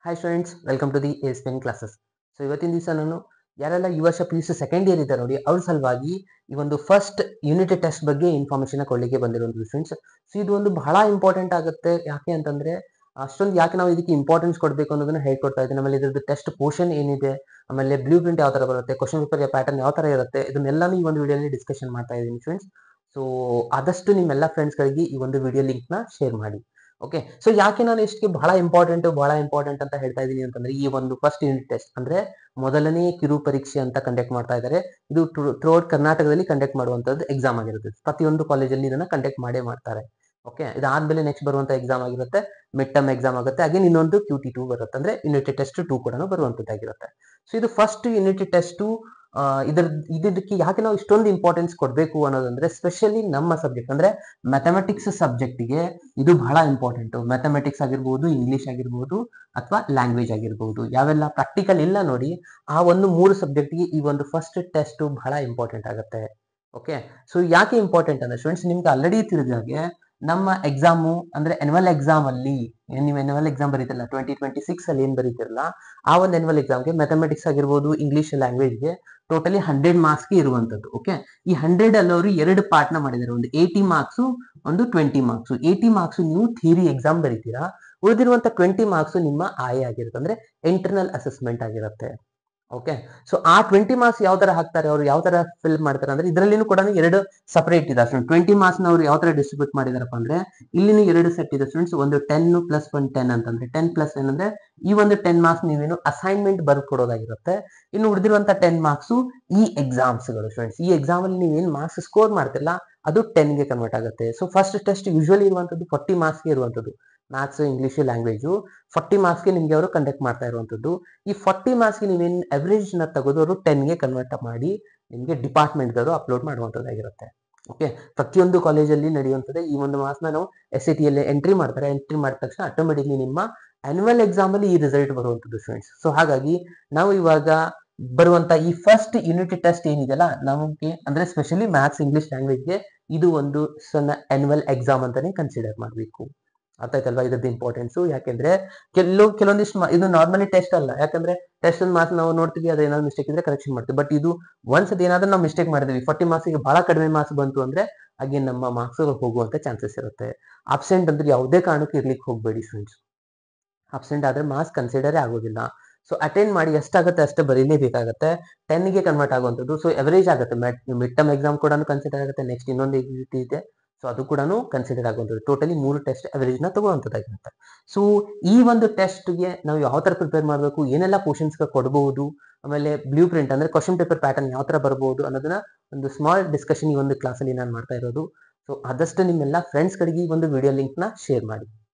Hi students, welcome to the SPN classes. So ಇವತ್ತಿನ ದಿವಸ ನಾನು ಯಾರೆಲ್ಲ ಈ ವರ್ಷ P U C second year ಇದ್ದಾರೆ ನೋಡಿ, ಅವ್ರ ಸಲುವಾಗಿ ಈ ಒಂದು ಫಸ್ಟ್ ಯೂನಿಟ್ ಟೆಸ್ಟ್ ಬಗ್ಗೆ ಇನ್ಫಾರ್ಮೇಶನ್ ಕೊಡಲಿಕ್ಕೆ ಬಂದಿರುವಂಥದ್ದು ಸ್ಟೂಡೆಂಟ್ಸ್. ಸೊ ಇದು ಒಂದು ಬಹಳ ಇಂಪಾರ್ಟೆಂಟ್ ಆಗುತ್ತೆ. ಯಾಕೆ ಅಂತಂದ್ರೆ ಅಷ್ಟೊಂದು ಯಾಕೆ ನಾವು ಇದಕ್ಕೆ ಇಂಪಾರ್ಟೆನ್ಸ್ ಕೊಡಬೇಕು ಅನ್ನೋದನ್ನ ಹೇಳ್ಕೊಡ್ತಾ ಇದ್ದೀನಿ. ಆಮೇಲೆ ಇದ್ರದ್ದು ಟೆಸ್ಟ್ ಪೋರ್ಷನ್ ಏನಿದೆ, ಆಮೇಲೆ ಬ್ಲೂ ಪ್ರಿಂಟ್ ಯಾವ ತರ ಬರುತ್ತೆ, ಕ್ವಶನ್ ಪೇಪರ್ ಪ್ಯಾಟರ್ನ್ ಯಾವ ತರ ಇರುತ್ತೆ, ಇದನ್ನೆಲ್ಲಾನು ಈ ಒಂದು ವಿಡಿಯೋಲಿ ಡಿಸ್ಕಷನ್ ಮಾಡ್ತಾ ಇದ್ದೀನಿ ಸ್ಟೂಡೆಂಟ್ಸ್. ಸೊ ಆದಷ್ಟು ನಿಮ್ಮೆಲ್ಲ ಫ್ರೆಂಡ್ಸ್ಗಳಿಗೆ ಈ ಒಂದು ವಿಡಿಯೋ ಲಿಂಕ್ ನ ಶೇರ್ ಮಾಡಿ. ಓಕೆ, ಸೊ ಯಾಕೆ ನಾನು ಇಷ್ಟಕ್ಕೆ ಬಹಳ ಇಂಪಾರ್ಟೆಂಟ್ ಅಂತ ಹೇಳ್ತಾ ಇದ್ದೀನಿ ಅಂತಂದ್ರೆ, ಈ ಒಂದು ಫಸ್ಟ್ ಯೂನಿಟ್ ಟೆಸ್ಟ್ ಅಂದ್ರೆ ಮೊದಲನೇ ಕಿರು ಪರೀಕ್ಷೆ ಅಂತ ಕಂಡಕ್ಟ್ ಮಾಡ್ತಾ ಇದ್ದಾರೆ. ಇದು ಥ್ರೂಔಟ್ ಕರ್ನಾಟಕದಲ್ಲಿ ಕಂಡಕ್ಟ್ ಮಾಡುವಂತದ್ದು ಎಕ್ಸಾಮ್ ಆಗಿರುತ್ತೆ. ಪ್ರತಿಯೊಂದು ಕಾಲೇಜಲ್ಲಿ ಇದನ್ನ ಕಂಡಕ್ಟ್ ಮಾಡೇ ಮಾಡ್ತಾರೆ. ಓಕೆ, ಇದಾದ್ಮೇಲೆ ನೆಕ್ಸ್ಟ್ ಬರುವಂತ ಎಕ್ಸಾಮ್ ಆಗಿರುತ್ತೆ, ಮಿಡ್ ಟರ್ಮ್ ಎಕ್ಸಾಮ್ ಆಗುತ್ತೆ. ಅಗೇನ್ ಇನ್ನೊಂದು QT2 ಬರುತ್ತೆ, ಅಂದ್ರೆ ಯೂನಿಟ್ ಟೆಸ್ಟ್ 2 ಕೂಡ ಬರುವಂತದ್ದಾಗಿರುತ್ತೆ. ಸೊ ಇದು ಫಸ್ಟ್ ಯೂನಿಟ್ ಟೆಸ್ಟ್. ಇದಕ್ಕೆ ಯಾಕೆ ನಾವು ಇಷ್ಟೊಂದು ಇಂಪಾರ್ಟೆನ್ಸ್ ಕೊಡಬೇಕು ಅನ್ನೋದಂದ್ರೆ, ಸ್ಪೆಷಲಿ ನಮ್ಮ ಸಬ್ಜೆಕ್ಟ್ ಅಂದ್ರೆ ಮ್ಯಾಥಮೆಟಿಕ್ಸ್ ಸಬ್ಜೆಕ್ಟ್ಗೆ ಇದು ಬಹಳ ಇಂಪಾರ್ಟೆಂಟ್. ಮ್ಯಾಥಮೆಟಿಕ್ಸ್ ಆಗಿರ್ಬೋದು, ಇಂಗ್ಲಿಷ್ ಆಗಿರ್ಬೋದು, ಅಥವಾ ಲ್ಯಾಂಗ್ವೇಜ್ ಆಗಿರ್ಬೋದು, ಯಾವೆಲ್ಲ ಪ್ರಾಕ್ಟಿಕಲ್ ಇಲ್ಲ ನೋಡಿ, ಆ ಒಂದು 3 ಸಬ್ಜೆಕ್ಟ್ಗೆ ಈ ಒಂದು ಫಸ್ಟ್ ಟೆಸ್ಟ್ ಬಹಳ ಇಂಪಾರ್ಟೆಂಟ್ ಆಗುತ್ತೆ. ಓಕೆ, ಸೊ ಯಾಕೆ ಇಂಪಾರ್ಟೆಂಟ್ ಅಂದ್ರೆ ಸ್ಟೂಡೆಂಟ್ಸ್, ನಿಮ್ಗೆ ಆಲ್ರೆಡಿ ತಿಳಿದಾಗೆ ನಮ್ಮ ಎಕ್ಸಾಮು ಅಂದ್ರೆ ಎನ್ಯುವಲ್ ಎಕ್ಸಾಮ್ ಅಲ್ಲಿ ನೀವು ಎನ್ಯುವಲ್ ಎಕ್ಸಾಮ್ ಬರೀತಿರಲ್ಲ 2026 ಅಲ್ಲಿ ಏನ್ ಬರೀತಿರಲ್ಲ, ಆ ಒಂದು ಎನ್ಯುವಲ್ ಎಕ್ಸಾಮ್ಗೆ ಮ್ಯಾಥಮೆಟಿಕ್ಸ್ ಆಗಿರ್ಬೋದು, ಇಂಗ್ಲಿಷ್ ಲ್ಯಾಂಗ್ವೇಜ್ಗೆ ಟೋಟಲಿ 100 ಮಾರ್ಕ್ಸ್ಗೆ ಇರುವಂತದ್ದು. ಓಕೆ, ಈ 100 ಅಲ್ಲಿ ಅವರು 2 ಪಾರ್ಟ್ ನ ಮಾಡಿದ್ದಾರೆ. ಒಂದು 80 ಮಾರ್ಕ್ಸ್, ಒಂದು 20 ಮಾರ್ಕ್ಸ್. 80 ಮಾರ್ಕ್ಸ್ ನೀವು ಥಿಯರಿ ಎಕ್ಸಾಮ್ ಬರೀತೀರಾ, ಉಳಿದಿರುವಂತ 20 ಮಾರ್ಕ್ಸ್ ನಿಮ್ಮ ಆಯ್ ಆಗಿರುತ್ತೆ, ಅಂದ್ರೆ ಇಂಟರ್ನಲ್ ಅಸೆಸ್ಮೆಂಟ್ ಆಗಿರುತ್ತೆ. ಓಕೆ, ಸೊ ಆ 20 ಮಾರ್ಕ್ಸ್ ಯಾವ ತರ ಹಾಕ್ತಾರೆ, ಅವ್ರು ಯಾವ ತರ ಫಿಲ್ ಮಾಡ್ತಾರೆ ಅಂದ್ರೆ, ಇದರಲ್ಲಿನೂ ಕೂಡ 2 ಸಪರೇಟ್ ಇದೆ ಸ್ಟೂಡೆಂಟ್. 20 ಮಾರ್ಕ್ಸ್ ನ ಅವ್ರು ಯಾವ ತರ ಡಿಸ್ಟ್ರಿಬ್ಯೂಟ್ ಮಾಡಿದಾರಪ್ಪ ಅಂದ್ರೆ, ಇಲ್ಲಿನೂ 2 ಸೆಟ್ ಇದೆ ಸ್ಟೂಡೆಂಟ್ಸ್. ಒಂದು 10 ಪ್ಲಸ್ 1 10 ಅಂತಂದ್ರೆ 10 ಪ್ಲಸ್ ಏನಂದ್ರೆ, ಈ ಒಂದು 10 ಮಾರ್ಕ್ಸ್ ನೀವೇನು ಅಸೈನ್ಮೆಂಟ್ ಬರ್ಕೊಡೋದಾಗಿರುತ್ತೆ. ಇನ್ನು ಉಳಿದಿರುವಂತ 10 ಮಾರ್ಕ್ಸ್ ಈ ಎಕ್ಸಾಮ್ಸ್ ಗಳು ಸ್ಟೂಡೆಂಟ್ಸ್. ಈ ಎಕ್ಸಾಮ್ ಅಲ್ಲಿ ನೀವೇನ್ ಮಾರ್ಕ್ಸ್ ಸ್ಕೋರ್ ಮಾಡ್ತಿರಲ್ಲ, ಅದು 10 ಗೆ ಕನ್ವರ್ಟ್ ಆಗುತ್ತೆ. ಸೊ ಫಸ್ಟ್ ಟೆಸ್ಟ್ ಯೂಶುವಲಿ ಇರುವಂತದ್ದು 40 ಮಾರ್ಕ್ಸ್ ಗೆ ಇರುವಂತದ್ದು. ಮ್ಯಾಥ್ಸ್, ಇಂಗ್ಲಿಷ್, ಲ್ಯಾಂಗ್ವೇಜು 40 ಮಾರ್ಕ್ಸ್ಗೆ ನಿಮ್ಗೆ ಅವರು ಕಂಡಕ್ಟ್ ಮಾಡ್ತಾ ಇರುವಂತದ್ದು. ಈ 40 ಮಾರ್ಕ್ಸ್ಗೆ ನೀವೇನು ಅವರೇಜ್ ನ ತೆಗೆದು ಅವರು 10 ಗೆ ಕನ್ವರ್ಟ್ ಮಾಡಿ ನಿಮ್ಗೆ ಡಿಪಾರ್ಟ್ಮೆಂಟ್ ಅವರು ಅಪ್ಲೋಡ್ ಮಾಡುವಂತದ್ದಾಗಿರುತ್ತೆ. ಓಕೆ, ಪ್ರತಿಯೊಂದು ಕಾಲೇಜಲ್ಲಿ ನಡೆಯುವಂತದ್ದು. ಈ ಒಂದು ಮಾರ್ಕ್ಸ್ ನಾವು SAT ಅಲ್ಲಿ ಎಂಟ್ರಿ ಮಾಡ್ತಾರೆ. ಎಂಟ್ರಿ ಮಾಡಿದ ತಕ್ಷಣ ಆಟೋಮೆಟಿಕ್ಲಿ ನಿಮ್ಮ ಆನ್ಯುವಲ್ ಎಕ್ಸಾಮ್ ಅಲ್ಲಿ ಈ ರಿಸಲ್ಟ್ ಬರುವಂತದ್ದು ಸ್ಟೂಡೆಂಟ್ಸ್. ಸೊ ಹಾಗಾಗಿ ನಾವು ಇವಾಗ ಬರುವಂತ ಈ ಫಸ್ಟ್ ಯೂನಿಟ್ ಟೆಸ್ಟ್ ಏನಿದೆಯಲ್ಲ, ನಮಗೆ ಅಂದ್ರೆ ಸ್ಪೆಷಲಿ ಮ್ಯಾಥ್ಸ್, ಇಂಗ್ಲಿಷ್, ಲ್ಯಾಂಗ್ವೇಜ್ಗೆ ಇದು ಒಂದು ಸಣ್ಣ ಆನ್ಯುವಲ್ ಎಕ್ಸಾಮ್ ಅಂತಾನೆ ಕನ್ಸಿಡರ್ ಮಾಡಬೇಕು. ಅರ್ಥ ಆಯ್ತಲ್ವಾ ಇದ್ರದ್ದು ಇಂಪಾರ್ಟೆನ್ಸ್? ಯಾಕೆಂದ್ರೆ ಕೆಲವೊಂದಿಷ್ಟು ಇದು ನಾರ್ಮಲಿ ಟೆಸ್ಟ್ ಅಲ್ಲ. ಯಾಕಂದ್ರೆ ಟೆಸ್ಟ್ ಮಾರ್ಕ್ಸ್ ನಾವು ನೋಡ್ತೀವಿ, ಅದೇನಾದ್ರು ಮಿಸ್ಟೇಕ್ ಇದ್ರೆ ಕರೆಕ್ಷನ್ ಮಾಡ್ತೀವಿ. ಬಟ್ ಇದು ಒನ್ಸ್ ಅದೇನಾದ್ರೂ ನಾವು ಮಿಸ್ಟೇಕ್ ಮಾಡಿದ್ವಿ, 40 ಮಾರ್ಕ್ಸ್ಗೆ ಬಹಳ ಕಡಿಮೆ ಮಾರ್ಕ್ಸ್ ಬಂತು ಅಂದ್ರೆ ಹಾಗೆ ನಮ್ಮ ಮಾರ್ಕ್ಸ್ ಹೋಗುವಂತ ಚಾನ್ಸಸ್ ಇರುತ್ತೆ. ಅಬ್ಸೆಂಟ್ ಅಂದ್ರೆ ಯಾವುದೇ ಕಾರಣಕ್ಕೂ ಇರ್ಲಿಕ್ಕೆ ಹೋಗ್ಬೇಡಿ ಸ್ಟೂಡೆಂಟ್ಸ್. ಅಬ್ಸೆಂಟ್ ಆದ್ರೆ ಮಾರ್ಕ್ಸ್ ಕನ್ಸಿಡರೇ ಆಗೋದಿಲ್ಲ. ಸೊ ಅಟೆಂಡ್ ಮಾಡಿ ಎಷ್ಟಾಗುತ್ತೆ ಅಷ್ಟೇ ಬರೀಲೇಬೇಕಾಗತ್ತೆ. 10 ಗೆ ಕನ್ವರ್ಟ್ ಆಗುವಂಥದ್ದು. ಸೊ ಎವರೇಜ್ ಆಗುತ್ತೆ. ಮಿಡ್ ಟರ್ಮ್ ಎಕ್ಸಾಮ್ ಕೂಡ ಕನ್ಸಿಡರ್ ಆಗುತ್ತೆ. ನೆಕ್ಸ್ಟ್ ಇನ್ನೊಂದು ಇದೆ, ಸೊ ಅದು ಕೂಡ ಕನ್ಸಿಡರ್ ಆಗುವಂಥದ್ದು. ಟೋಟಲಿ 3 ಟೆಸ್ಟ್ ಅವರೇಜ್ ನ ತಗೊಳ್ಳುವಂಥದ್ದಾಗಿರುತ್ತೆ. ಸೊ ಈ ಒಂದು ಟೆಸ್ಟ್ಗೆ ನಾವು ಯಾವ ತರ ಪ್ರಿಪೇರ್ ಮಾಡಬೇಕು, ಏನೆಲ್ಲ ಕ್ವಶನ್ಸ್ ಕೊಡಬಹುದು, ಆಮೇಲೆ ಬ್ಲೂ ಪ್ರಿಂಟ್ ಅಂದ್ರೆ ಕ್ವಶನ್ ಪೇಪರ್ ಪ್ಯಾಟರ್ನ್ ಯಾವ ತರ ಬರಬಹುದು ಅನ್ನೋದನ್ನ ಒಂದು ಸ್ಮಾಲ್ ಡಿಸ್ಕಷನ್ ಈ ಒಂದು ಕ್ಲಾಸ್ ಅಲ್ಲಿ ನಾನು ಮಾಡ್ತಾ ಇರೋದು. ಸೊ ಆದಷ್ಟು ನಿಮ್ಮೆಲ್ಲ ಫ್ರೆಂಡ್ಸ್ ಗಳಿಗೆ ಈ ಒಂದು ವಿಡಿಯೋ ಲಿಂಕ್ ನ ಶೇರ್ ಮಾಡಿ.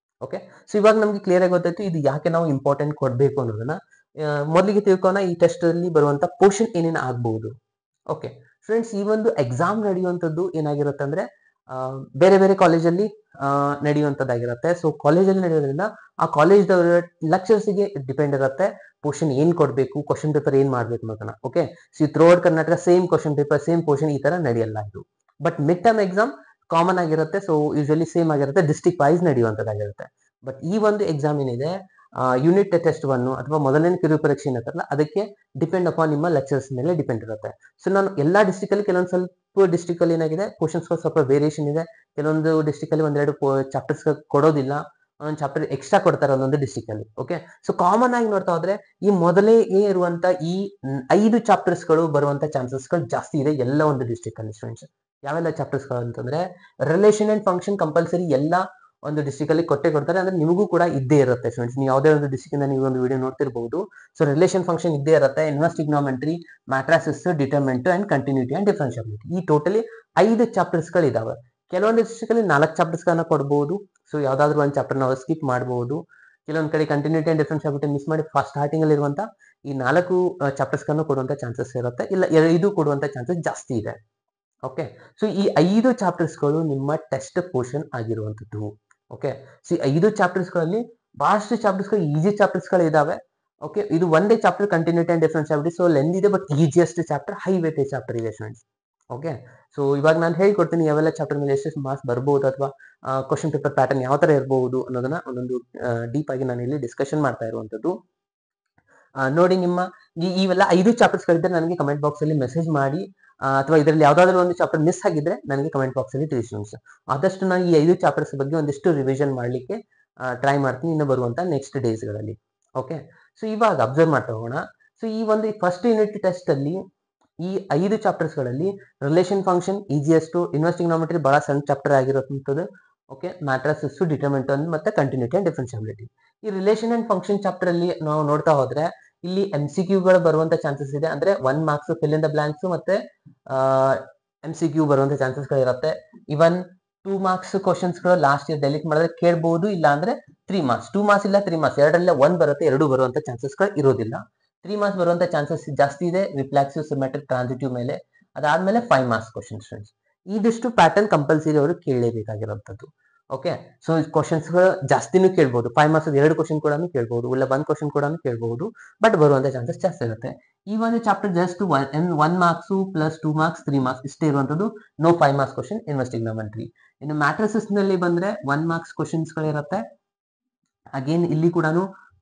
ಓಕೆ, ಸೊ ಇವಾಗ ನಮ್ಗೆ ಕ್ಲಿಯರ್ ಆಗಿ ಗೊತ್ತಾಯ್ತು ಇದು ಯಾಕೆ ನಾವು ಇಂಪಾರ್ಟೆಂಟ್ ಕೊಡಬೇಕು ಅನ್ನೋದನ್ನ. ಮೊದಲಿಗೆ ತಿಳ್ಕೋಣ ಈ ಟೆಸ್ಟ್ ಅಲ್ಲಿ ಬರುವಂತ ಪೋರ್ಷನ್ ಏನೇನು ಆಗ್ಬಹುದು. ಓಕೆ ಫ್ರೆಂಡ್ಸ್, ಈ ಒಂದು ಎಕ್ಸಾಮ್ ನಡೆಯುವಂತದ್ದು ಏನಾಗಿರುತ್ತೆ ಅಂದ್ರೆ, ಬೇರೆ ಬೇರೆ ಕಾಲೇಜಲ್ಲಿ ನಡೆಯುವಂತದ್ದಾಗಿರುತ್ತೆ. ಸೊ ಕಾಲೇಜಲ್ಲಿ ನಡೆಯೋದ್ರಿಂದ ಆ ಕಾಲೇಜ್ ಲೆಕ್ಚರ್ಸ್ಗೆ ಡಿಪೆಂಡ್ ಇರುತ್ತೆ ಪೋರ್ಷನ್ ಏನ್ ಕೊಡ್ಬೇಕು, ಕ್ವಶನ್ ಪೇಪರ್ ಏನ್ ಮಾಡ್ಬೇಕು ಅನ್ನೋದನ್ನ. Okay, C throughout Karnataka same question paper, same portion ಈ ತರ ನಡೆಯಲ್ಲ ಇದು. But mid term exam common ಆಗಿರುತ್ತೆ. ಸೊ ಯೂಶಲಿ ಸೇಮ್ ಆಗಿರುತ್ತೆ, ಡಿಸ್ಟ್ರಿಕ್ಟ್ ವೈಸ್ ನಡೆಯುವಂತದ್ದಾಗಿರುತ್ತೆ. ಬಟ್ ಈ ಒಂದು ಎಕ್ಸಾಮ್ ಏನಿದೆ, ಯೂನಿಟ್ ಟೆಸ್ಟ್ 1 ಅಥವಾ ಮೊದಲನೇ ಕಿರು ಪರೀಕ್ಷೆ ಏನಂತಾರಲ್ಲ, ಅದಕ್ಕೆ ಡಿಪೆಂಡ್ ಅಪಾನ್ ನಿಮ್ಮ ಲೆಕ್ಚರ್ಸ್ ಮೇಲೆ ಡಿಪೆಂಡ್ ಇರುತ್ತೆ. ಸೊ ನಾನು ಎಲ್ಲಾ ಡಿಸ್ಟ್ರಿಕ್ಟ್ ಅಲ್ಲಿ ಕೆಲವೊಂದು ಸ್ವಲ್ಪ ಡಿಸ್ಟ್ರಿಕ್ಟ್ ಅಲ್ಲಿ ಏನಾಗಿದೆ, ಕ್ವಶನ್ಸ್ ಸ್ವಲ್ಪ ವೇರಿಯೇಷನ್ ಇದೆ. ಕೆಲವೊಂದು ಡಿಸ್ಟ್ರಿಕ್ಟ್ ಅಲ್ಲಿ ಒಂದೆರಡು ಚಾಪ್ಟರ್ಸ್ ಕೊಡೋದಿಲ್ಲ, ಒಂದೊಂದು ಚಾಪ್ಟರ್ ಎಕ್ಸ್ಟ್ರಾ ಕೊಡ್ತಾರೆ ಒಂದೊಂದು ಡಿಸ್ಟ್ರಿಕ್ಟ್ ಅಲ್ಲಿ. ಓಕೆ, ಸೊ ಕಾಮನ್ ಆಗಿ ನೋಡ್ತಾ ಹೋದ್ರೆ ಈ ಮೊದಲೇ ಇರುವಂತ ಈ 5 ಚಾಪ್ಟರ್ಸ್ ಗಳು ಬರುವಂತ ಚಾನ್ಸಸ್ ಗಳು ಜಾಸ್ತಿ ಇದೆ ಎಲ್ಲ ಒಂದು ಡಿಸ್ಟ್ರಿಕ್ಟ್ ಅಲ್ಲಿ ಸ್ಟೂಡೆಂಟ್ಸ್. ಯಾವೆಲ್ಲ ಚಾಪ್ಟರ್ಸ್ ಗಳು ಅಂತಂದ್ರೆ, ರಿಲೇಷನ್ ಅಂಡ್ ಫಂಕ್ಷನ್ ಕಂಪಲ್ಸರಿ ಎಲ್ಲ ಒಂದು ಡಿಸ್ಟ್ರಿಕ್ಟ್ ಅಲ್ಲಿ ಕೊಡ್ತಾರೆ. ಅಂದ್ರೆ ನಿಮಗೂ ಕೂಡ ಇದ್ದೇ ಇರುತ್ತೆ ಸ್ಟೂಡೆಂಟ್ಸ್. ನೀವು ಯಾವುದೇ ಒಂದು ಡಿಸ್ಟ್ರಿಕ್ಟ್ ಇಂದ ನೀವು ಒಂದು ವಿಡಿಯೋ ನೋಡ್ತಿರಬಹುದು. ಸೊ ರಿಲೇಷನ್ ಫಂಕ್ಷನ್ ಇದ್ದೇ ಇರುತ್ತೆ. Inverse trigonometry, matrices, determinant and continuity and differentiability, ಈ ಟೋಟಲಿ 5 ಚಾಪ್ಟರ್ಸ್ ಗಳು ಇದಾವೆ. ಕೆಲವೊಂದು ಡಿಸ್ಟ್ರಿಕ್ಟ್ ಅಲ್ಲಿ 4 ಚಾಪ್ಟರ್ಸ್ ಗಳನ್ನ ಕೊಡಬಹುದು. ಸೊ ಯಾವ್ದಾದ್ರು ಒಂದು ಚಾಪ್ಟರ್ ನಾವು ಸ್ಕಿಪ್ ಮಾಡಬಹುದು. ಕೆಲವೊಂದ್ ಕಡೆ ಕಂಟಿನ್ಯೂಟಿ ಅಂಡ್ ಡಿಫರೆನ್ಷಿಯಬಿಲಿಟಿ ಮಿಸ್ ಮಾಡಿ ಸ್ಟಾರ್ಟಿಂಗ್ ಅಲ್ಲಿ ಇರುವಂತ ಈ 4 ಚಾಪ್ಟರ್ಸ್ ಗಳನ್ನ ಕೊಡುವಂತ ಚಾನ್ಸಸ್ ಇರುತ್ತೆ, ಇಲ್ಲ 5 ಕೊಡುವಂತ ಚಾನ್ಸಸ್ ಜಾಸ್ತಿ ಇದೆ. ಓಕೆ, ಸೊ ಈ 5 ಚಾಪ್ಟರ್ಸ್ ಗಳು ನಿಮ್ಮ ಟೆಸ್ಟ್ ಪೋರ್ಷನ್ ಆಗಿರುವಂತದ್ದು. ಓಕೆ, ಸೊ 5 ಚಾಪ್ಟರ್ಸ್ ಗಳಲ್ಲಿ ಬಹಳಷ್ಟು ಚಾಪ್ಟರ್ಸ್ ಗಳು ಈಸಿ ಚಾಪ್ಟರ್ಸ್ ಗಳು ಇದಾವೆ. ಓಕೆ, ಇದು ಒಂದೇ chapter continuity and differentiability, so length ಇದೆ, but easiest chapter, high weightage chapter ಇದೆ ಸ್ಟೂಡೆಂಟ್ಸ್. ಓಕೆ, ಸೊ ಇವಾಗ ನಾನು ಹೇಳ್ಕೊಡ್ತೀನಿ ಯಾವೆಲ್ಲ ಚಾಪ್ಟರ್ ಮೇಲೆ ಎಷ್ಟೆಷ್ಟು ಮಾರ್ಕ್ಸ್ ಬರ್ಬೋದು ಅಥವಾ ಕ್ವಶನ್ ಪೇಪರ್ ಪ್ಯಾಟರ್ನ್ ಯಾವ ತರ ಇರಬಹುದು ಅನ್ನೋದನ್ನ ಒಂದೊಂದು ಡೀಪ್ ಆಗಿ ನಾನು ಇಲ್ಲಿ ಡಿಸ್ಕಷನ್ ಮಾಡ್ತಾ ಇರುವಂತದ್ದು. ನೋಡಿ ನಿಮ್ಮ ಇವೆಲ್ಲ 5 ಚಾಪ್ಟರ್ಸ್ ಗಳಿದ್ರೆ ನನಗೆ ಕಮೆಂಟ್ ಬಾಕ್ಸ್ ಅಲ್ಲಿ ಮೆಸೇಜ್ ಮಾಡಿ, ಅಥವಾ ಇದರಲ್ಲಿ ಯಾವ್ದಾದ್ರು ಒಂದು ಚಾಪ್ಟರ್ ಮಿಸ್ ಆಗಿದ್ರೆ ನನಗೆ ಕಮೆಂಟ್ ಬಾಕ್ಸ್ ಅಲ್ಲಿ ತಿಳಿಸಿ. ಆದಷ್ಟು ನಾನು ಈ 5 ಚಾಪ್ಟರ್ಸ್ ಬಗ್ಗೆ ಒಂದಿಷ್ಟು ರಿವಿಷನ್ ಮಾಡ್ಲಿಕ್ಕೆ ಟ್ರೈ ಮಾಡ್ತೀನಿ ಇನ್ನು ಬರುವಂತ ನೆಕ್ಸ್ಟ್ ಡೇಸ್ ಗಳಲ್ಲಿ. ಓಕೆ, ಸೊ ಇವಾಗ ಅಬ್ಸರ್ವ್ ಮಾಡ್ತಾ ಹೋಗೋಣ. ಸೊ ಈ ಒಂದು ಫಸ್ಟ್ ಯೂನಿಟ್ ಟೆಸ್ಟ್ ಅಲ್ಲಿ ಈ 5 ಚಾಪ್ಟರ್ಸ್ ಗಳಲ್ಲಿ ರಿಲೇಷನ್ ಫಂಕ್ಷನ್ ಈಸಿಯೆಸ್ಟ್, ಇನ್ವೆಸ್ಟಿಂಗ್ ನಾಮಿನೇಟರಿ ಬಹಳ ಸಣ್ಣ ಚಾಪ್ಟರ್ ಆಗಿರುವಂತದ್ದು. ಓಕೆ, ಮ್ಯಾಟ್ರಿಸಸ್, ಡಿಟರ್ಮಿನೆಂಟ್ ಮತ್ತೆ ಕಂಟಿನ್ಯೂಟಿ ಅಂಡ್ ಡಿಫರೆನ್ಷಿಯಬಿಲಿಟಿ. ಈ ರಿಲೇಷನ್ ಅಂಡ್ ಫಂಕ್ಷನ್ ಚಾಪ್ಟರ್ ಅಲ್ಲಿ ನಾವು ನೋಡ್ತಾ ಹೋದ್ರೆ ಇಲ್ಲಿ MCQ ಗಳು ಬರುವಂತ ಚಾನ್ಸಸ್ ಇದೆ. ಅಂದ್ರೆ 1 marks fill in the blanks ಮತ್ತೆ MCQ ಬರುವಂತ ಚಾನ್ಸಸ್ ಗಳಿರುತ್ತೆ. ಇವನ್ 2 ಮಾರ್ಕ್ಸ್ ಕ್ವಶನ್ಸ್ ಗಳು ಲಾಸ್ಟ್ ಇಯರ್ ಡೆಲಿಟ್ ಮಾಡಿದ್ರೆ ಕೇಳಬಹುದು, ಇಲ್ಲ ಅಂದ್ರೆ 3 ಮಾರ್ಕ್ಸ್, 2 ಮಾರ್ಕ್ಸ್ ಇಲ್ಲ 3 ಮಾರ್ಕ್ಸ್, ಎರಡರಲ್ಲೇ 1 ಬರುತ್ತೆ, 2 ಬರುವಂತ ಚಾನ್ಸಸ್ ಗಳು ಇರೋದಿಲ್ಲ. 3 ಮಾರ್ಕ್ಸ್ ಬರುವಂತ ಚಾನ್ಸಸ್ ಜಾಸ್ತಿ ಇದೆ ರಿಫ್ಲೆಕ್ಸಿವ್, ಸಿಮೆಟ್ರಿಕ್, ಟ್ರಾನ್ಸಿಟಿವ್ ಮೇಲೆ. ಅದಾದ್ಮೇಲೆ 5 ಮಾರ್ಕ್ಸ್ ಕ್ವಶನ್ಸ್ ಫ್ರೆಂಡ್ಸ್. ಇದಿಷ್ಟು ಪ್ಯಾಟರ್ನ್ ಕಂಪಲ್ಸರಿ ಅವರು ಕೇಳಲೇಬೇಕಾಗಿರುವಂತದ್ದು. ಓಕೆ, ಸೊ ಕ್ವಶನ್ಸ್ ಗಳು ಜಾಸ್ತಿನೂ ಕೇಳಬಹುದು. 5 ಮಾರ್ಕ್ಸ್ 2 ಕ್ವಶನ್ ಕೂಡ ಕೇಳಬಹುದು, ಇಲ್ಲ 1 ಕ್ವಶನ್ ಕೂಡ ಕೇಳಬಹುದು, ಬಟ್ ಬರುವಂತ ಚಾನ್ಸಸ್ ಜಾಸ್ತಿ ಇರುತ್ತೆ. ಈ ಒಂದು chapter just 1 marks plus 2 marks 3 marks ಇಷ್ಟೇ ಇರುವಂತದ್ದು. ನೋ 5 ಮಾರ್ಕ್ಸ್ ಕ್ವಶನ್ ಇನ್ವೆಸ್ಟಿಂಗ್ ನಾಮಿನೇಟರಿ. ಇನ್ನು ಮ್ಯಾಟ್ರಿಸಸ್ ನಲ್ಲಿ ಬಂದ್ರೆ 1 ಮಾರ್ಕ್ಸ್ ಕ್ವಶನ್ಸ್ ಗಳಿರುತ್ತೆ. ಅಗೇನ್ ಇಲ್ಲಿ ಕೂಡ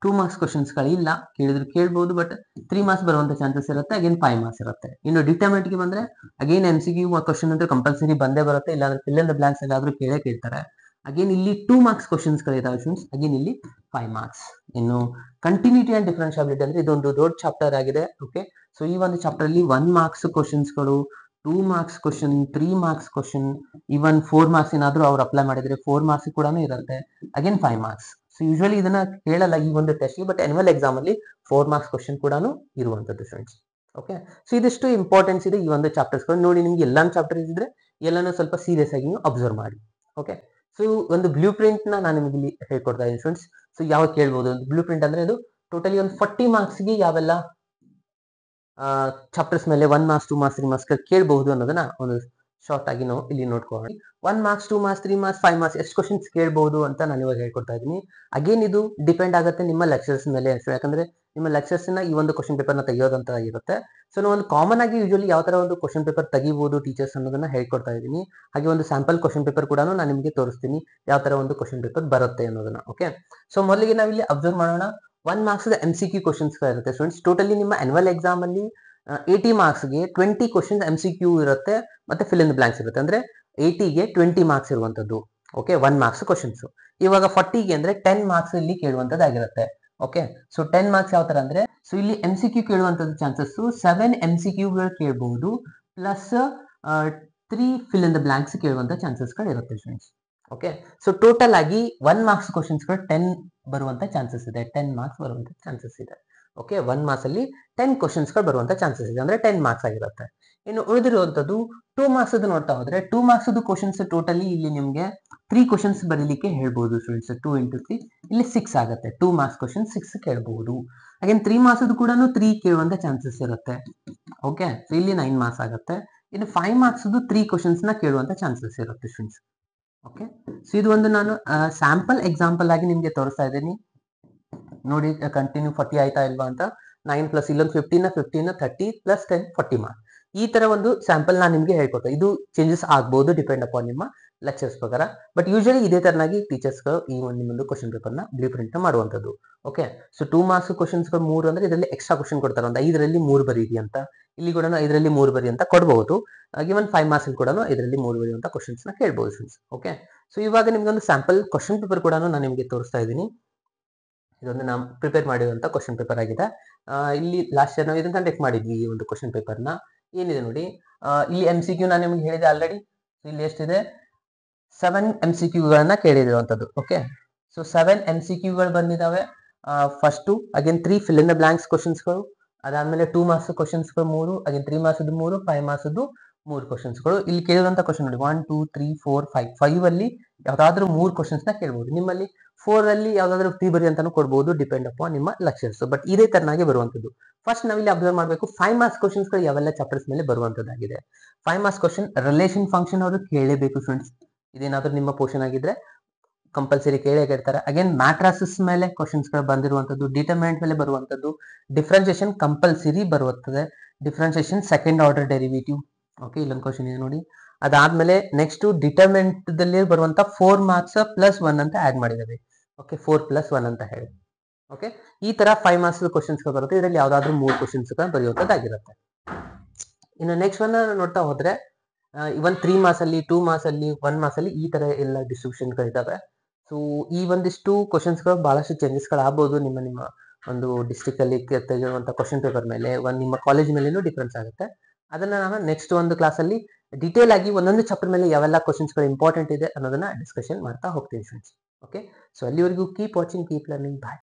2 ಮಾರ್ಕ್ಸ್ ಕ್ವಶನ್ಸ್ ಗಳಿಲ್ಲ, ಕೇಳಿದ್ರು ಕೇಳಬಹುದು, ಬಟ್ 3 ಮಾರ್ಕ್ಸ್ ಬರುವಂತ ಚಾನ್ಸಸ್ ಇರುತ್ತೆ. ಅಗೇನ್ 5 ಮಾರ್ಕ್ಸ್ ಇರುತ್ತೆ. ಇನ್ನು ಡಿಟರ್ಮಿನೆಂಟ್ ಗೆ ಬಂದ್ರೆ ಅಗೇನ್ MCQ ಕ್ವಶನ್ ಅಂತ ಕಂಪಲ್ಸರಿ ಬಂದೇ ಬರುತ್ತೆ, ಇಲ್ಲಾಂದ್ರೆ ಫಿಲ್ ಇನ್ ದ ಬ್ಲಾಂಕ್ಸ್ ಎಲ್ಲಾದ್ರೂ ಕೇಳ್ತಾರೆ. ಅಗೇನ್ ಇಲ್ಲಿ 2 ಮಾರ್ಕ್ಸ್ ಕ್ವಶನ್ಸ್ ಗಳಿದಾವೆ ಫ್ರೆಂಡ್ಸ್. ಅಗೇನ್ ಇಲ್ಲಿ 5 ಮಾರ್ಕ್ಸ್. ಇನ್ನು ಕಂಟಿನ್ಯೂಟಿ ಅಂಡ್ ಡಿಫರೆನ್ಷಿಯಬಿಲಿಟಿ ಅಂದ್ರೆ ಇದೊಂದು ದೊಡ್ಡ ಚಾಪ್ಟರ್ ಆಗಿದೆ. ಓಕೆ, ಸೊ ಈ ಒಂದು ಚಾಪ್ಟರ್ ಅಲ್ಲಿ 1 ಮಾರ್ಕ್ಸ್ ಕ್ವಶನ್ಸ್ ಗಳು, 2 ಮಾರ್ಕ್ಸ್ ಕ್ವಶನ್, 3 ಮಾರ್ಕ್ಸ್ ಕ್ವಶನ್, ಇವನ್ 4 ಮಾರ್ಕ್ಸ್ ಏನಾದ್ರು ಅವ್ರು ಅಪ್ಲೈ ಮಾಡಿದ್ರೆ 4 ಮಾರ್ಕ್ಸ್ ಕೂಡ ಇರುತ್ತೆ. Again 5 marks. ಸೊ ಯೂಶುವಲಿ ಇದನ್ನ ಕೇಳಲ್ಲ ಈ ಒಂದು ಟೆಸ್ಟ್, ಬಟ್ ಆನ್ಯುವಲ್ ಎಕ್ಸಾಮ್ ಅಲ್ಲಿ 4 ಮಾರ್ಕ್ಸ್ ಕ್ವಶನ್ ಕೂಡ ಇರುವಂತದ್ದು ಫ್ರೆಂಡ್ಸ್. ಓಕೆ, ಸೊ ಇದಿಷ್ಟು ಇಂಪಾರ್ಟೆನ್ಸ್ ಇದೆ ಈ ಒಂದು ಚಾಪ್ಟರ್ಸ್ ಗಳು. ನೋಡಿ, ನಿಮ್ಗೆ ಎಲ್ಲಾ ಚಾಪ್ಟರ್ ಇದ್ರೆ ಎಲ್ಲಾನು ಸ್ವಲ್ಪ ಸೀರಿಯಸ್ ಆಗಿ ಅಬ್ಸರ್ವ್ ಮಾಡಿ. ಓಕೆ, ಸೊ ಒಂದು ಬ್ಲೂ ಪ್ರಿಂಟ್ ನಾನು ನಿಮಗೆ ಇಲ್ಲಿ ಹೇಳ್ಕೊಡ್ತಾ ಇದ್ದೀನಿ ಫ್ರೆಂಡ್ಸ್. ಸೊ ಯಾವ ಕೇಳ್ಬೋದು ಒಂದು ಬ್ಲೂ ಪ್ರಿಂಟ್ ಅಂದ್ರೆ ಇದು ಟೋಟಲಿ ಒಂದು 40 ಮಾರ್ಕ್ಸ್ ಗೆ ಯಾವೆಲ್ಲ ಚಾಪ್ಟರ್ಸ್ ಮೇಲೆ 1 ಮಾರ್ಕ್ಸ್ 2 ಮಾರ್ಕ್ಸ್ 3 ಮಾರ್ಕ್ಸ್ ಕೇಳಬಹುದು ಅನ್ನೋದನ್ನ ಒಂದು ಶಾರ್ಟ್ ಆಗಿ ನಾವು ಇಲ್ಲಿ ನೋಡ್ಕೊಳ್ಳೋಣ. 1 ಮಾರ್ಕ್ಸ್ 2 ಮಾರ್ಕ್ಸ್ 3 ಮಾರ್ಕ್ಸ್ 5 ಮಾರ್ಕ್ಸ್ ಎಷ್ಟು ಕ್ವಶನ್ಸ್ ಕೇಳಬಹುದು ಅಂತ ನಾನು ಇವಾಗ ಹೇಳ್ಕೊಡ್ತಾ ಇದ್ದೀನಿ. ಅಗೇನ್ ಇದು ಡಿಪೆಂಡ್ ಆಗುತ್ತೆ ನಿಮ್ಮ ಲೆಕ್ಚರ್ಸ್ ಮೇಲೆ. ಯಾಕಂದ್ರೆ ನಿಮ್ಮ ಲೆಕ್ಚರ್ಸ್ ನ ಈ ಒಂದು ಕ್ವಶನ್ ಪೇಪರ್ ನ ತೆಗೆಯೋದಂತ ಇರುತ್ತೆ. ಸೊ ನಾವು ಒಂದು ಕಾಮನ್ ಆಗಿ ಯೂಶುವಲಿ ಯಾವ ತರ ಒಂದು ಕ್ವಶನ್ ಪೇಪರ್ ತೆಗಿಬಹುದು ಟೀಚರ್ಸ್ ಅನ್ನೋದನ್ನ ಹೇಳ್ಕೊಡ್ತಾ ಇದ್ದೀನಿ. ಹಾಗೆ ಒಂದು ಸ್ಯಾಂಪಲ್ ಕ್ವಶನ್ ಪೇಪರ್ ಕೂಡ ನಾನು ನಿಮಗೆ ತೋರಿಸ್ತೀನಿ ಯಾವ ತರ ಒಂದು ಕ್ವಶನ್ ಪೇಪರ್ ಬರುತ್ತೆ ಅನ್ನೋದನ್ನ. ಓಕೆ, ಸೊ ಮೊದಲಿಗೆ ನಾವಿಲ್ಲಿ ಅಬ್ಸರ್ವ್ ಮಾಡೋಣ. 1 ಮಾರ್ಕ್ಸ್ MCQ ಕ್ವಶನ್ಸ್ ಇರುತ್ತೆ ಸ್ಟೂಡೆಂಟ್ಸ್. ಟೋಟಲಿ ನಿಮ್ಮ ಆನ್ಯುವಲ್ ಎಕ್ಸಾಮ್ ಅಲ್ಲಿ 80 ಮಾರ್ಕ್ಸ್ ಗೆ 20 ಕ್ವಶನ್ಸ್ MCQ ಇರುತ್ತೆ, ಮತ್ತೆ ಫಿಲ್ ಇನ್ ದ ಬ್ಲಾಂಕ್ಸ್ ಇರುತ್ತೆ. ಅಂದ್ರೆ 80 ಗೆ 20 ಮಾರ್ಕ್ಸ್ ಇರುವಂತದ್ದು. Okay, 1 marks questions. ಇವಾಗ 40 ಗೆ ಅಂದ್ರೆ 10 ಮಾರ್ಕ್ಸ್ ಇಲ್ಲಿ ಕೇಳುವಂತದ್ದಾಗಿರುತ್ತೆ. ಓಕೆ, ಸೊ 10 ಮಾರ್ಕ್ಸ್ ಯಾವ ತರ ಅಂದ್ರೆ, ಸೊ ಇಲ್ಲಿ MCQ ಕೇಳುವಂತದ್ದು ಚಾನ್ಸಸ್ 7 MCQ ಗಳು ಕೇಳಬಹುದು, plus 3 fill in the blanks ಕೇಳುವಂತ ಚಾನ್ಸಸ್ ಗಳು ಇರುತ್ತೆ ಫ್ರೆಂಡ್ಸ್. ಓಕೆ, ಸೊ ಟೋಟಲ್ ಆಗಿ 1 ಮಾರ್ಕ್ಸ್ ಕ್ವಶನ್ಸ್ ಗಳು 10 ಬರುವಂತ ಚಾನ್ಸಸ್ ಇದೆ, 10 ಮಾರ್ಕ್ಸ್ ಬರುವಂತ ಚಾನ್ಸಸ್ ಇದೆ. ಓಕೆ, 1 ಮಾರ್ಕ್ಸ್ ಅಲ್ಲಿ 10 ಕ್ವಶನ್ಸ್ ಗಳು ಬರುವಂತ ಚಾನ್ಸಸ್ ಇದೆ, ಅಂದ್ರೆ 10 ಮಾರ್ಕ್ಸ್ ಆಗಿರುತ್ತೆ. ಇನ್ನು ಉಳಿದಿರುವಂತದ್ದು 2 ಮಾರ್ಕ್ಸ್ ನೋಡ್ತಾ ಹೋದ್ರೆ 2 ಮಾರ್ಕ್ಸ್ ಕ್ವಶನ್ಸ್ ಟೋಟಲಿ ಇಲ್ಲಿ ನಿಮ್ಗೆ 3 ಕ್ವಶನ್ಸ್ ಬರೀಲಿಕ್ಕೆ ಹೇಳ್ಬಹುದು ಸ್ಟೂಡೆಂಟ್ಸ್. 2 into 3 ಇಲ್ಲಿ 6 ಆಗುತ್ತೆ. 2 ಮಾರ್ಕ್ಸ್ ಕ್ವಶನ್ 6 ಕೇಳಬಹುದು. ಅಗೇನ್ 3 ಮಾರ್ಕ್ಸ್ ಕೂಡ 3 ಕೇಳುವಂತ ಚಾನ್ಸಸ್ ಇರುತ್ತೆ. ಓಕೆ, ಸೊ ಇಲ್ಲಿ 9 ಮಾರ್ಕ್ಸ್ ಆಗುತ್ತೆ. ಇನ್ನು 5 ಮಾರ್ಕ್ಸ್ 3 ಕ್ವಶನ್ಸ್ ನ ಕೇಳುವಂತ ಚಾನ್ಸಸ್ ಇರುತ್ತೆ ಸ್ಟೂಡೆಂಟ್ಸ್. ಓಕೆ, ಸೊ ಇದು ಒಂದು ನಾನು ಸ್ಯಾಂಪಲ್ ಎಕ್ಸಾಂಪಲ್ ಆಗಿ ನಿಮ್ಗೆ ತೋರಿಸ್ತಾ ಇದ್ದೀನಿ. ನೋಡಿ ಕಂಟಿನ್ಯೂ 40 ಆಯ್ತಾ ಇಲ್ವಾ ಅಂತ. 9 ಪ್ಲಸ್ ಇಲ್ಲೊಂದು 15 30 ಪ್ಲಸ್ 10 40 ಮಾರ್ಕ್ಸ್. ಈ ತರ ಒಂದು ಸ್ಯಾಂಪಲ್ ನಾನು ನಿಮ್ಗೆ ಹೇಳ್ಕೊಡ್ತಾ. ಇದು ಚೇಂಜಸ್ ಆಗ್ಬಹುದು ಡಿಪೆಂಡ್ ಅಪಾನ್ ನಿಮ್ಮ ಲೆಕ್ಚರ್ಸ್ ಪ್ರಕಾರ, ಬಟ್ ಯೂಶುವಲಿ ಇದೇ ತರನಾಗಿ ಟೀಚರ್ಸ್ ಈ ಒಂದು ಕ್ವಶನ್ ಪೇಪರ್ ನ ಬ್ಲೂ ಪ್ರಿಂಟ್ ಮಾಡುವಂತದ್ದು. ಓಕೆ, ಸೊ 2 ಮಾರ್ಕ್ಸ್ ಕ್ವಶನ್ಸ್ 3 ಅಂದ್ರೆ ಇದರಲ್ಲಿ ಎಕ್ಸ್ಟ್ರಾ ಕ್ವಶನ್ ಕೊಡ್ತಾರೆ, ಒಂದು 5ರಲ್ಲಿ 3 ಬರೀರಿ ಅಂತ. ಇಲ್ಲಿ ಕೂಡ 5ರಲ್ಲಿ 3 ಬರಿ ಅಂತ ಕೊಡಬಹುದು. ಇವನ್ 5 ಮಾರ್ಕ್ಸ್ ಕೂಡ 5ರಲ್ಲಿ 3 ಬರೆಯುವಂತ ಕ್ವಶನ್ಸ್ ನ ಕೇಳಬಹುದು ಫ್ರೆಂಡ್ಸ್. ಓಕೆ, ಸೊ ಇವಾಗ ನಿಮ್ಗೆ ಒಂದು ಸ್ಯಾಂಪಲ್ ಕ್ವಶನ್ ಪೇಪರ್ ಕೂಡ ನಾನು ನಿಮಗೆ ತೋರಿಸ್ತಾ ಇದ್ದೀನಿ. ಇದೊಂದು ನಾವು ಪ್ರಿಪೇರ್ ಮಾಡಿರುವಂತ ಕ್ವಶನ್ ಪೇಪರ್ ಆಗಿದೆ. ಇಲ್ಲಿ ಲಾಸ್ಟ್ ಇಯರ್ ನಾವು ಇದನ್ನ ಕಂಡಕ್ಟ್ ಮಾಡಿದ್ವಿ ಈ ಒಂದು ಕ್ವಶನ್ ಪೇಪರ್ ನ. ಏನಿದೆ ನೋಡಿ, ಇಲ್ಲಿ MCQ ನಾನು ನಿಮ್ಗೆ ಹೇಳಿದೆ ಆಲ್ರೆಡಿ. ಇಲ್ಲಿ ಎಷ್ಟಿದೆ 7 MCQ ಗಳನ್ನ ಕೇಳಿರುವಂತದ್ದು. ಓಕೆ, ಸೊ 7 MCQ ಗಳು ಬಂದಿದ್ದಾವೆ. First again 3 fill in the blanks questions ಗಳು, ಅದಾದ್ಮೇಲೆ 2 ಮಾರ್ಕ್ಸ್ ಕ್ವಶನ್ಸ್ ಗಳು 3, ಅಗೇನ್ 3 ಮಾರ್ಕ್ಸ್ 3, 5 ಮಾರ್ಕ್ಸ್ 3 ಕ್ವಶನ್ಸ್ ಗಳು. ಇಲ್ಲಿ ಕೇಳಿರುವಂತ ಕ್ವಶನ್ ನೋಡಿ 1 2 3 4 5. 5 ಅಲ್ಲಿ ಯಾವ್ದಾದ್ರು 3 ಕ್ವಶನ್ಸ್ ನ ಕೇಳಬಹುದು. ನಿಮ್ಮಲ್ಲಿ 4 ಅಲ್ಲಿ ಯಾವ್ದಾದ್ರು 3 ಬರಿ ಅಂತಾನು ಕೊಡಬಹುದು, ಡಿಪೆಂಡ್ ಅಪಾನ್ ನಿಮ್ಮ ಲೆಕ್ಚರ್ಸ್. ಬಟ್ ಇದೇ ತರನಾಗಿ ಬರುವಂತದ್ದು. ಫಸ್ಟ್ ನಾವಿಲ್ಲಿ ಅಬ್ಸರ್ವ್ ಮಾಡಬೇಕು 5 ಮಾರ್ಕ್ಸ್ ಕ್ವಶನ್ಸ್ ಗಳು ಯಾವೆಲ್ಲ ಚಾಪ್ಟರ್ಸ್ ಮೇಲೆ ಬರುವಂತದ್ದಾಗಿದೆ. 5 ಮಾರ್ಕ್ಸ್ ಕ್ವಶನ್ ರಿಲೇಷನ್ ಫಂಕ್ಷನ್ ಅವರು ಕೇಳಲೇಬೇಕು ಫ್ರೆಂಡ್ಸ್. ಇದೇನಾದ್ರೂ ನಿಮ್ಮ ಪೋರ್ಷನ್ ಆಗಿದ್ರೆ ಕಂಪಲ್ಸರಿ ಕೇಳ್ತಾರೆ. ಅಗೇನ್ ಮ್ಯಾಟ್ರಿಸಸ್ ಮೇಲೆ ಕ್ವಶನ್ಸ್ ಗಳು ಬಂದಿರುವಂತದ್ದು, ಡಿಟರ್ಮಿನೆಂಟ್ ಮೇಲೆ ಬರುವಂತದ್ದು, ಡಿಫರೆನ್ಸಿಯೇಷನ್ ಕಂಪಲ್ಸರಿ ಬರುತ್ತದೆ, differentiation second order derivative. Okay, ಇಲ್ಲೊಂದು ಕ್ವಶನ್ ಇದೆ ನೋಡಿ. ಅದಾದ್ಮೇಲೆ ನೆಕ್ಸ್ಟ್ ಡಿಟರ್ಮೆಂಟ್ ದಲ್ಲಿ ಬರುವಂತ 4 ಮಾರ್ಕ್ಸ್ +1 ಅಂತ ಆಡ್ ಮಾಡಿದ್ದಾರೆ. ಓಕೆ, 4+1 ಅಂತ ಹೇಳಿ. ಓಕೆ, ಈ ತರ 5 ಮಾರ್ಕ್ಸ್ ಕ್ವಶನ್ಸ್ ಬರುತ್ತೆ. ಇದರಲ್ಲಿ ಯಾವ್ದಾದ್ರು 3 ಕ್ವಶನ್ಸ್ ಬರೆಯುವಂತದ್ದಾಗಿರುತ್ತೆ. ಇನ್ನು ನೆಕ್ಸ್ಟ್ ಒನ್ ನೋಡ್ತಾ ಹೋದ್ರೆ ಇವನ್ 3 ಮಾರ್ಕ್ಸ್ ಅಲ್ಲಿ, 2 ಮಾರ್ಕ್ಸ್ ಅಲ್ಲಿ, 1 ಮಾರ್ಕ್ಸ್ ಅಲ್ಲಿ ಈ ತರ ಎಲ್ಲ ಡಿಸ್ಟ್ರಿಬ್ಯೂಷನ್ ಗಳಿದಾವೆ. ಸೊ ಈ ಒಂದಿಷ್ಟು ಕ್ವಶನ್ಸ್ ಗಳು ಬಹಳಷ್ಟು ಚೇಂಜಸ್ ಗಳು ಆಗ್ಬೋದು. ನಿಮ್ಮ ಒಂದು ಡಿಸ್ಟ್ರಿಕ್ಟ್ ಅಲ್ಲಿ ತೆಗೆಯುವಂತ ಕ್ವಶನ್ ಪೇಪರ್ ಮೇಲೆ, ನಿಮ್ಮ ಕಾಲೇಜ್ ಮೇಲೇನು ಡಿಫ್ರೆನ್ಸ್ ಆಗುತ್ತೆ. ಅದನ್ನ ನಾನು ನೆಕ್ಸ್ಟ್ ಒಂದು ಕ್ಲಾಸ್ ಅಲ್ಲಿ ಡಿಟೇಲ್ ಆಗಿ ಒಂದೊಂದು ಚಾಪ್ಟರ್ ಮೇಲೆ ಯಾವೆಲ್ಲ ಕ್ವಶನ್ಸ್ ಗಳು ಇಂಪಾರ್ಟೆಂಟ್ ಇದೆ ಅನ್ನೋದನ್ನ ಡಿಸ್ಕಷನ್ ಮಾಡ್ತಾ ಹೋಗ್ತೀನಿ ಫ್ರೆಂಡ್ಸ್. ಓಕೆ, ಸೊ ಅಲ್ಲಿವರೆಗೂ ಕೀಪ್ ವಾಚಿಂಗ್, ಕೀಪ್ ಲರ್ನಿಂಗ್. ಬಾಯ್.